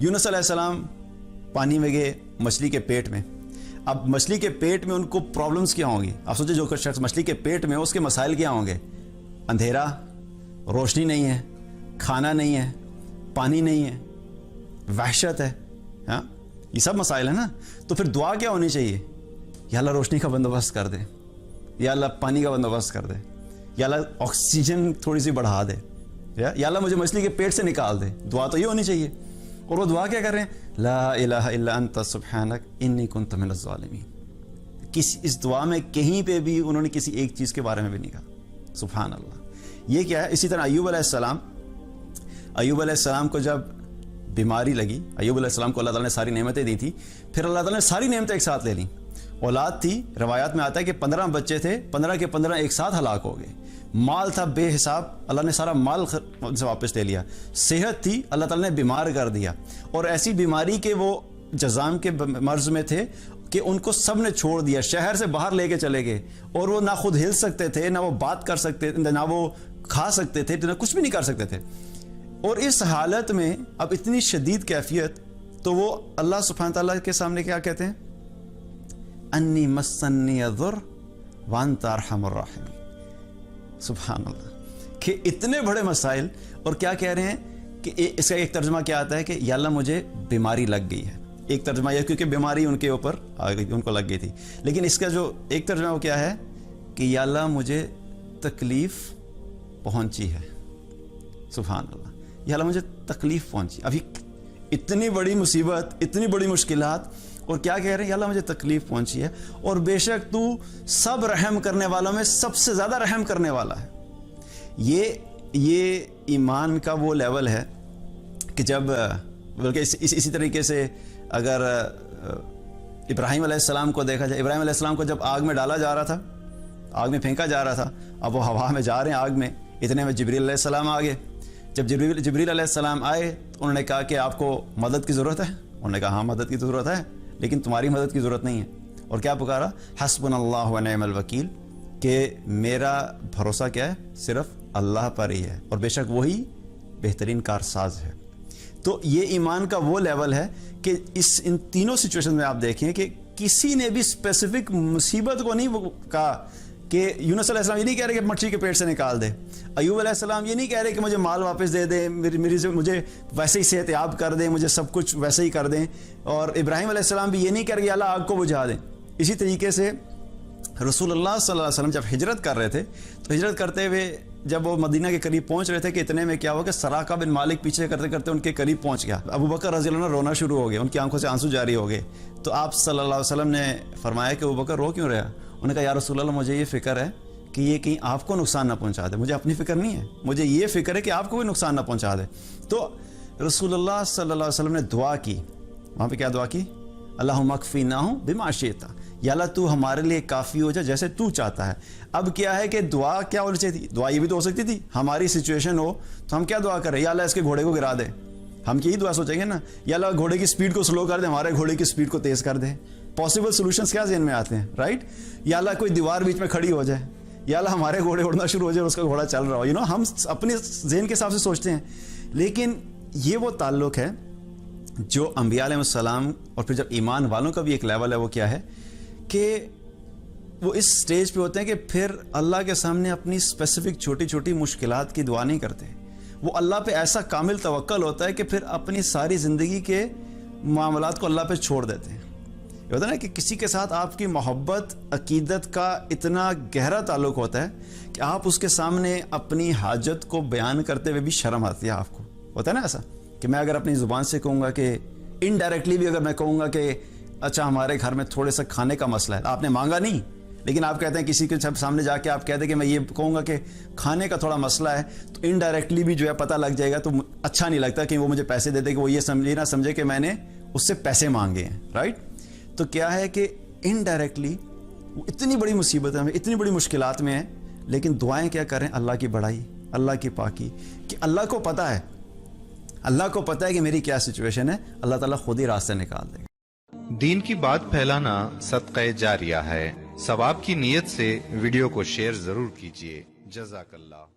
یونس علیہ السلام پانی میں گئے مچھلی کے پیٹ میں. اب مچھلی کے پیٹ میں ان کو پرابلمس کیا ہوں گی؟ آپ سوچیں جو شخص مچھلی کے پیٹ میں اس کے مسائل کیا ہوں گے؟ اندھیرا، روشنی نہیں ہے، کھانا نہیں ہے، پانی نہیں ہے، وحشت ہے. ہاں یہ سب مسائل ہیں نا. تو پھر دعا کیا ہونی چاہیے؟ یا اللہ روشنی کا بندوبست کر دے، یا اللہ پانی کا بندوبست کر دے، یا اللہ آکسیجن تھوڑی سی بڑھا دے، یا اللہ مجھے مچھلی کے پیٹ سے نکال دے. دعا تو یہ ہونی چاہیے. اور وہ دعا کیا کر رہے ہیں؟ لا الہ الا انت سبحانک انی کنت من الظالمین. اس دعا میں کہیں پہ بھی انہوں نے کسی ایک چیز کے بارے میں بھی نہیں کہا. سبحان اللہ. یہ کیا ہے؟ اسی طرح ایوب علیہ السلام کو جب بیماری لگی، ایوب علیہ السلام کو اللہ تعالیٰ نے ساری نعمتیں دی تھی، پھر اللہ تعالیٰ نے ساری نعمتیں ایک ساتھ لے لیں. اولاد تھی، روایات میں آتا ہے کہ 15 بچے تھے، 15 کے 15 ایک ساتھ ہلاک ہو گئے. مال تھا بے حساب، اللہ نے سارا مال سے واپس لے لیا. صحت تھی، اللہ تعالیٰ نے بیمار کر دیا. اور ایسی بیماری کے وہ جزام کے مرض میں تھے کہ ان کو سب نے چھوڑ دیا، شہر سے باہر لے کے چلے گئے. اور وہ نہ خود ہل سکتے تھے، نہ وہ بات کر سکتے تھے، نہ وہ کھا سکتے تھے، نہ کچھ بھی نہیں کر سکتے تھے. اور اس حالت میں اب اتنی شدید کیفیت، تو وہ اللہ سبحانہ تعالیٰ کے سامنے کیا کہتے ہیں؟ انی مسنی الضر وانت ارحم الراحمین. سبحان اللہ. کہ اتنے بڑے مسائل، اور کیا کہہ رہے ہیں کہ اس کا ایک ترجمہ کیا آتا ہے کہ یا اللہ مجھے بیماری لگ گئی ہے. ایک ترجمہ یہ کیونکہ بیماری ان کے اوپر آ گئی، ان کو لگ گئی تھی. لیکن اس کا جو ایک ترجمہ وہ کیا ہے کہ یا اللہ مجھے تکلیف پہنچی ہے. سبحان اللہ. یا اللہ مجھے تکلیف پہنچی. ابھی اتنی بڑی مصیبت، اتنی بڑی مشکلات، اور کیا کہہ رہے ہیں؟ یا اللہ مجھے تکلیف پہنچی ہے، اور بے شک تو سب رحم کرنے والوں میں سب سے زیادہ رحم کرنے والا ہے. یہ ایمان کا وہ لیول ہے کہ جب بلکہ اسی طریقے سے اگر ابراہیم علیہ السلام کو دیکھا جائے، ابراہیم علیہ السلام کو جب آگ میں ڈالا جا رہا تھا، آگ میں پھینکا جا رہا تھا، اب وہ ہوا میں جا رہے ہیں آگ میں، اتنے میں جبریل علیہ السلام آ گئے. جب جبریل علیہ السلام آئے تو انہوں نے کہا کہ آپ کو مدد کی ضرورت ہے؟ انہوں نے کہا ہاں مدد کی ضرورت ہے، لیکن تمہاری مدد کی ضرورت نہیں ہے. اور کیا پکارا؟ حسبنا اللہ و نعم الوکیل، کہ میرا بھروسہ کیا ہے؟ صرف اللہ پر ہی ہے، اور بے شک وہی بہترین کارساز ہے. تو یہ ایمان کا وہ لیول ہے کہ ان تینوں سچویشن میں آپ دیکھیں کہ کسی نے بھی اسپیسیفک مصیبت کو نہیں کہا کہ یونس علیہ السلام یہ نہیں کہہ رہے کہ مچھلی کے پیٹ سے نکال دے. ایوب علیہ السلام یہ نہیں کہہ رہے کہ مجھے مال واپس دے دیں، مجھے ویسے ہی صحت یاب کر دیں، مجھے سب کچھ ویسے ہی کر دیں. اور ابراہیم علیہ السلام بھی یہ نہیں کہہ رہے کہ اللہ آگ کو بجھا دیں. اسی طریقے سے رسول اللہ صلی اللہ علیہ وسلم جب ہجرت کر رہے تھے، تو ہجرت کرتے ہوئے جب وہ مدینہ کے قریب پہنچ رہے تھے کہ اتنے میں کیا ہوا کہ سراقہ بن مالک پیچھے کرتے کرتے ان کے قریب پہنچ گیا. ابو بکر رضی اللہ عنہ رونا شروع ہو گئے، ان کی آنکھوں سے آنسو جاری ہو گئے. تو آپ صلی اللہ علیہ وسلم نے فرمایا کہ ابو بکر رو کیوں رہا؟ انہوں نے کہا یا رسول اللہ مجھے یہ فکر ہے کہ یہ کہیں آپ کو نقصان نہ پہنچا دے. مجھے اپنی فکر نہیں ہے، مجھے یہ فکر ہے کہ آپ کو بھی نقصان نہ پہنچا دے. تو رسول اللہ صلی اللہ علیہ وسلم نے دعا کی. وہاں پہ کیا دعا کی؟ اللہم اکفیناہم بما شئت، یا اللہ تو ہمارے لیے کافی ہو جا جیسے تو چاہتا ہے. اب کیا ہے کہ دعا کیا ہونی چاہیے تھی؟ دعا یہ بھی تو ہو سکتی تھی ہماری سچویشن ہو تو ہم کیا دعا کریں؟ یا اللہ اس کے گھوڑے کو گرا دے. ہم یہی دعا سوچیں گے نا، یا اللہ گھوڑے کی سپیڈ کو سلو کر دے، ہمارے گھوڑے کی سپیڈ کو تیز کر دے. پاسبل سولوشنز کیا ذہن میں آتے ہیں، رائٹ؟ یا اللہ کوئی دیوار بیچ میں کھڑی ہو جائے، یا اللہ ہمارے گھوڑے اڑنا شروع ہو جائے اور اس کا گھوڑا چل رہا ہو. ہم اپنے ذہن کے حساب سے سوچتے ہیں. لیکن یہ وہ تعلق ہے جو انبیاء علیہ السلام اور پھر جب ایمان والوں کا بھی ایک لیول ہے، وہ کیا ہے کہ وہ اس سٹیج پہ ہوتے ہیں کہ پھر اللہ کے سامنے اپنی اسپیسیفک چھوٹی چھوٹی مشکلات کی دعا نہیں کرتے. وہ اللہ پہ ایسا کامل توکل ہوتا ہے کہ پھر اپنی ساری زندگی کے معاملات کو اللہ پہ چھوڑ دیتے ہیں. یہ ہوتا ہے نا کہ کسی کے ساتھ آپ کی محبت عقیدت کا اتنا گہرا تعلق ہوتا ہے کہ آپ اس کے سامنے اپنی حاجت کو بیان کرتے ہوئے بھی شرم آتی ہے آپ کو. ہوتا ہے نا ایسا کہ میں اگر اپنی زبان سے کہوں گا کہ انڈائریکٹلی بھی اگر میں کہوں گا کہ اچھا ہمارے گھر میں تھوڑے سا کھانے کا مسئلہ ہے، آپ نے مانگا نہیں لیکن آپ کہتے ہیں کسی کے سامنے جا کے آپ کہتے ہیں کہ میں یہ کہوں گا کہ کھانے کا تھوڑا مسئلہ ہے، تو انڈائریکٹلی بھی جو ہے پتہ لگ جائے گا. تو اچھا نہیں لگتا کہ وہ مجھے پیسے دے دے کہ وہ یہ سمجھے نہ سمجھے کہ میں نے اس سے پیسے مانگے ہیں، رائٹ؟ تو کیا ہے کہ انڈائریکٹلی وہ اتنی بڑی مصیبت میں، اتنی بڑی مشکلات میں ہیں، لیکن دعائیں کیا کریں؟ اللہ کی بڑائی، اللہ کی پاکی، کہ اللہ کو پتہ ہے، اللہ کو پتہ ہے کہ میری کیا سچویشن ہے، اللہ تعالیٰ خود ہی راستے نکال دے گا. دین کی بات پھیلانا صدقہ جاریہ ہے. ثواب کی نیت سے ویڈیو کو شیئر ضرور کیجیے. جزاک اللہ.